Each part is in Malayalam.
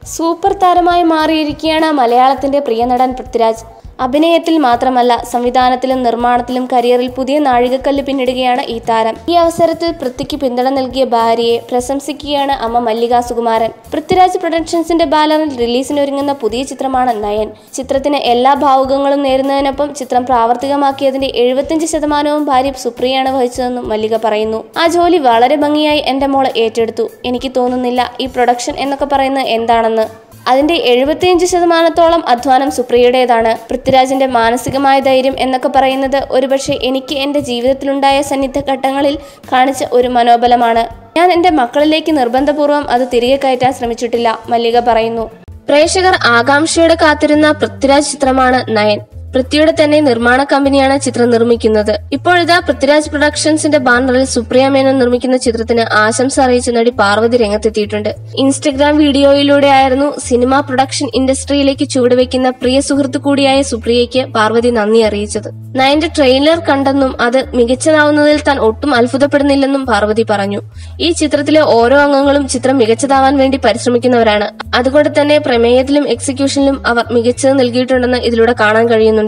സൂപ്പർ താരമായി മാറിയിരിക്കുകയാണ് മലയാളത്തിന്റെ പ്രിയ നടൻ പൃഥ്വിരാജ്. അഭിനയത്തിൽ മാത്രമല്ല സംവിധാനത്തിലും നിർമ്മാണത്തിലും കരിയറിൽ പുതിയ നാഴികക്കല്ല് പിന്നിടുകയാണ് ഈ താരം. ഈ അവസരത്തിൽ പൃഥ്വിക്ക് പിന്തുണ നൽകിയ ഭാര്യയെ പ്രശംസിക്കുകയാണ് അമ്മ മല്ലിക സുകുമാരൻ. പൃഥ്വിരാജ് പ്രൊഡക്ഷൻസിന്റെ ബാനറിൽ റിലീസിനൊരുങ്ങുന്ന പുതിയ ചിത്രമാണ് നയൻ. ചിത്രത്തിന് എല്ലാ ഭാവുകങ്ങളും നേരുന്നതിനൊപ്പം ചിത്രം പ്രാവർത്തികമാക്കിയതിന്റെ 75% ഭാര്യ സുപ്രിയയാണ് വഹിച്ചതെന്നും മല്ലിക പറയുന്നു. ആ ജോലി വളരെ ഭംഗിയായി എന്റെ മോള് ഏറ്റെടുത്തു. എനിക്ക് തോന്നുന്നില്ല ഈ പ്രൊഡക്ഷൻ എന്നൊക്കെ പറയുന്നത് എന്താണെന്ന്. അതിന്റെ 75%-ഓളം അധ്വാനം സുപ്രിയയുടേതാണ്. പൃഥ്വിരാജിന്റെ മാനസികമായ ധൈര്യം എന്നൊക്കെ പറയുന്നത് ഒരുപക്ഷെ എനിക്ക് എന്റെ ജീവിതത്തിലുണ്ടായ സന്നിഗ്ധ ഘട്ടങ്ങളിൽ കാണിച്ച ഒരു മനോബലമാണ്. ഞാൻ എന്റെ മക്കളിലേക്ക് നിർബന്ധപൂർവ്വം അത് തിരികെ കയറ്റാൻ ശ്രമിച്ചിട്ടില്ല, മല്ലിക പറയുന്നു. പ്രേക്ഷകർ ആകാംക്ഷയോടെ കാത്തിരുന്ന പൃഥ്വിരാജ് ചിത്രമാണ് നയൻ. പൃഥ്വിയുടെ തന്നെ നിർമ്മാണ കമ്പനിയാണ് ചിത്രം നിർമ്മിക്കുന്നത്. ഇപ്പോഴിതാ പൃഥ്വിരാജ് പ്രൊഡക്ഷൻസിന്റെ ബാനറിൽ സുപ്രിയ മേനോൻ നിർമ്മിക്കുന്ന ചിത്രത്തിന് ആശംസ അറിയിച്ച നടി പാർവതി രംഗത്തെത്തിയിട്ടുണ്ട്. ഇൻസ്റ്റഗ്രാം വീഡിയോയിലൂടെയായിരുന്നു സിനിമാ പ്രൊഡക്ഷൻ ഇൻഡസ്ട്രിയിലേക്ക് ചുവടുവെക്കുന്ന പ്രിയ സുഹൃത്തു കൂടിയായ സുപ്രിയയ്ക്ക് പാർവതി നന്ദി അറിയിച്ചത്. നയന്റെ ട്രെയിലർ കണ്ടെന്നും അത് മികച്ചതാവുന്നതിൽ താൻ ഒട്ടും അത്ഭുതപ്പെടുന്നില്ലെന്നും പാർവതി പറഞ്ഞു. ഈ ചിത്രത്തിലെ ഓരോ അംഗങ്ങളും ചിത്രം മികച്ചതാവാൻ വേണ്ടി പരിശ്രമിക്കുന്നവരാണ്. അതുകൊണ്ട് തന്നെ പ്രമേയത്തിലും എക്സിക്യൂഷനിലും അവർ മികച്ചത് നൽകിയിട്ടുണ്ടെന്ന് ഇതിലൂടെ കാണാൻ കഴിയുന്നു.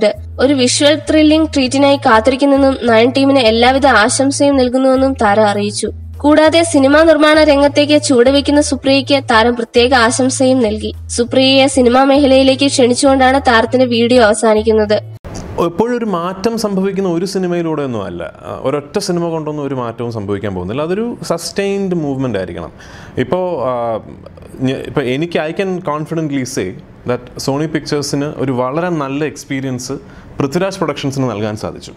ഒരു വിഷ്വൽ ത്രില്ലിംഗ് ട്രീറ്റിനായി കാത്തിരിക്കുന്നെന്നും നയൻ ടീമിന് എല്ലാവിധ ആശംസയും നൽകുന്നുവെന്നും താരം അറിയിച്ചു. കൂടാതെ സിനിമാ നിർമ്മാണ രംഗത്തേക്ക് ചുവടുവെക്കുന്ന സുപ്രിയയ്ക്ക് താരം പ്രത്യേക ആശംസയും നൽകി. സുപ്രിയയെ സിനിമാ മേഖലയിലേക്ക് ക്ഷണിച്ചുകൊണ്ടാണ് താരത്തിന്റെ വീഡിയോ അവസാനിക്കുന്നത്. എപ്പോഴൊരു മാറ്റം സംഭവിക്കുന്ന ഒരു സിനിമയിലൂടെ ഒന്നും അല്ല, ഒരൊറ്റ സിനിമ കൊണ്ടൊന്നും ഒരു മാറ്റവും സംഭവിക്കാൻ പോകുന്നില്ല. അതൊരു സസ്റ്റെയിൻഡ് മൂവ്മെൻ്റ് ആയിരിക്കണം. ഇപ്പോൾ എനിക്ക് I can confidently say that Sony പിക്ചേഴ്സിന് ഒരു വളരെ നല്ല എക്സ്പീരിയൻസ് പൃഥ്വിരാജ് പ്രൊഡക്ഷൻസിന് നൽകാൻ സാധിച്ചു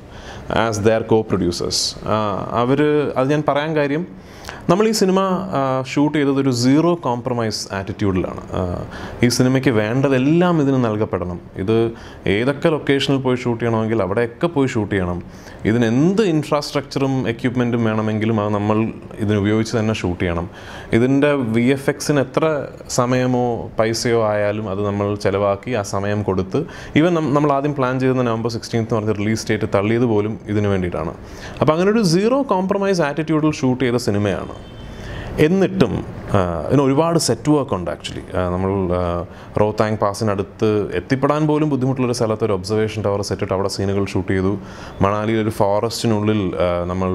ആസ് ദെയർ കോ പ്രൊഡ്യൂസേഴ്സ്. അത് ഞാൻ പറയാൻ കാര്യം, നമ്മൾ ഈ സിനിമ ഷൂട്ട് ചെയ്തത് ഒരു സീറോ കോംപ്രമൈസ് ആറ്റിറ്റ്യൂഡിലാണ്. ഈ സിനിമയ്ക്ക് വേണ്ടതെല്ലാം ഇതിന് നൽകപ്പെടണം. ഇത് ഏതൊക്കെ ലൊക്കേഷനിൽ പോയി ഷൂട്ട് ചെയ്യണമെങ്കിൽ അവിടെയൊക്കെ പോയി ഷൂട്ട് ചെയ്യണം. ഇതിന് എന്ത് ഇൻഫ്രാസ്ട്രക്ചറും എക്യുപ്മെൻറ്റും വേണമെങ്കിലും അത് നമ്മൾ ഇതിനുപയോഗിച്ച് തന്നെ ഷൂട്ട് ചെയ്യണം. ഇതിൻ്റെ VFXന് എത്ര സമയമോ പൈസയോ ആയാലും അത് നമ്മൾ ചിലവാക്കി ആ സമയം കൊടുത്ത്, ഈവൻ നമ്മൾ ആദ്യം പ്ലാൻ ചെയ്ത November 16th എന്ന് പറഞ്ഞ റിലീസ് ഡേറ്റ് തള്ളിയത് പോലും ഇതിന് വേണ്ടിയിട്ടാണ്. അപ്പോൾ അങ്ങനെ ഒരു സീറോ കോംപ്രമൈസ് ആറ്റിറ്റ്യൂഡിൽ ഷൂട്ട് ചെയ്ത സിനിമയാണ്. എന്നിട്ടും ഇതിന് ഒരുപാട് സെറ്റ് വർക്ക് ഉണ്ട്. ആക്ച്വലി നമ്മൾ റോത്താങ് പാസിനടുത്ത് എത്തിപ്പെടാൻ പോലും ബുദ്ധിമുട്ടുള്ളൊരു സ്ഥലത്ത് ഒരു ഒബ്സർവേഷൻ ടവർ സെറ്റിട്ട് അവിടെ സീനുകൾ ഷൂട്ട് ചെയ്തു. മണാലിയിലൊരു ഫോറസ്റ്റിനുള്ളിൽ നമ്മൾ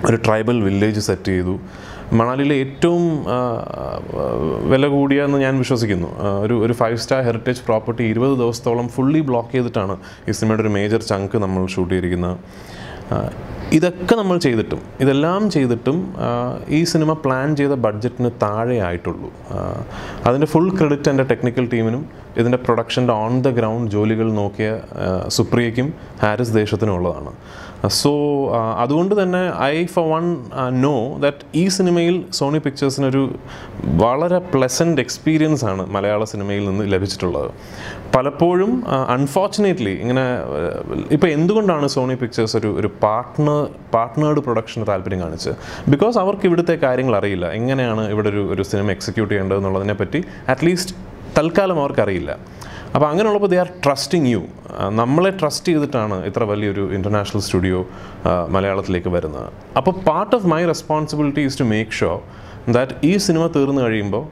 ഒരു ട്രൈബൽ വില്ലേജ് സെറ്റ് ചെയ്തു. മണാലിയിലെ ഏറ്റവും വില കൂടിയെന്ന് ഞാൻ വിശ്വസിക്കുന്നു ഒരു 5-star ഹെറിറ്റേജ് പ്രോപ്പർട്ടി 20 ദിവസത്തോളം ഫുള്ളി ബ്ലോക്ക് ചെയ്തിട്ടാണ് ഈ സിനിമയുടെ ഒരു മേജർ ചങ്ക് നമ്മൾ ഷൂട്ട് ചെയ്തിരിക്കുന്നത്. ഇതൊക്കെ നമ്മൾ ചെയ്തിട്ടും ഇതെല്ലാം ചെയ്തിട്ടും ഈ സിനിമ പ്ലാൻ ചെയ്ത ബഡ്ജറ്റിന് താഴെ ആയിട്ടുള്ളൂ. അതിൻ്റെ ഫുൾ ക്രെഡിറ്റ് എൻ്റെ ടെക്നിക്കൽ ടീമിനും ഇതിൻ്റെ പ്രൊഡക്ഷൻ്റെ ഓൺ ദ ഗ്രൗണ്ട് ജോലികൾ നോക്കിയ സുപ്രിയയ്ക്കും ഹാരിസ് ദേശത്തിനും ഉള്ളതാണ്. സോ അതുകൊണ്ട് തന്നെ I for one know that ഈ സിനിമയിൽ സോണി പിക്ചേഴ്സിനൊരു വളരെ പ്ലസൻറ്റ് എക്സ്പീരിയൻസ് ആണ് മലയാള സിനിമയിൽ നിന്ന് ലഭിച്ചിട്ടുള്ളത്. പലപ്പോഴും അൺഫോർച്ചുനേറ്റ്ലി ഇങ്ങനെ ഇപ്പോൾ എന്തുകൊണ്ടാണ് സോണി പിക്ചേഴ്സ് ഒരു പാർട്ട്നേർഡ് പ്രൊഡക്ഷന് താല്പര്യം കാണിച്ചത്? ബിക്കോസ് അവർക്ക് ഇവിടുത്തെ കാര്യങ്ങൾ അറിയില്ല, എങ്ങനെയാണ് ഇവിടെ ഒരു സിനിമ എക്സിക്യൂട്ട് ചെയ്യേണ്ടതെന്നുള്ളതിനെ പറ്റി അറ്റ്ലീസ്റ്റ് തൽക്കാലം അവർക്കറിയില്ല. അപ്പോൾ അങ്ങനെയുള്ളപ്പോൾ ദേ ആർ ട്രസ്റ്റിങ് യു. നമ്മളെ ട്രസ്റ്റ് ചെയ്തിട്ടാണ് ഇത്ര വലിയൊരു ഇൻ്റർനാഷണൽ സ്റ്റുഡിയോ മലയാളത്തിലേക്ക് വരുന്നത്. അപ്പോൾ part of my responsibility is to make sure that ഈ സിനിമ തീർന്നു കഴിയുമ്പോൾ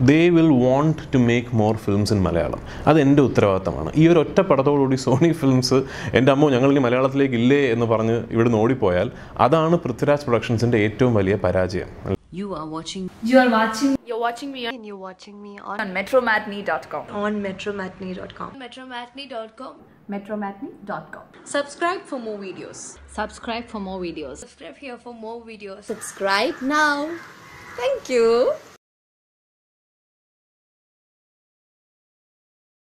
they will want to make more films in Malayalam. അത് എൻ്റെ ഉത്തരവാദിത്തമാണ്. ഈ ഒരു ഒറ്റ പടത്തോടുകൂടി സോണി ഫിലിംസ് എൻ്റെ അമ്മോ ഞങ്ങൾ ഇനി മലയാളത്തിലേക്ക് ഇല്ലേ എന്ന് പറഞ്ഞ് ഇവിടുന്ന് ഓടിപ്പോയാൽ അതാണ് പൃഥ്വിരാജ് പ്രൊഡക്ഷൻസിൻ്റെ ഏറ്റവും വലിയ പരാജയം. You're watching me on metromatney.com. metromatney.com. Subscribe for more videos. Subscribe here for more videos. Subscribe now. Thank you.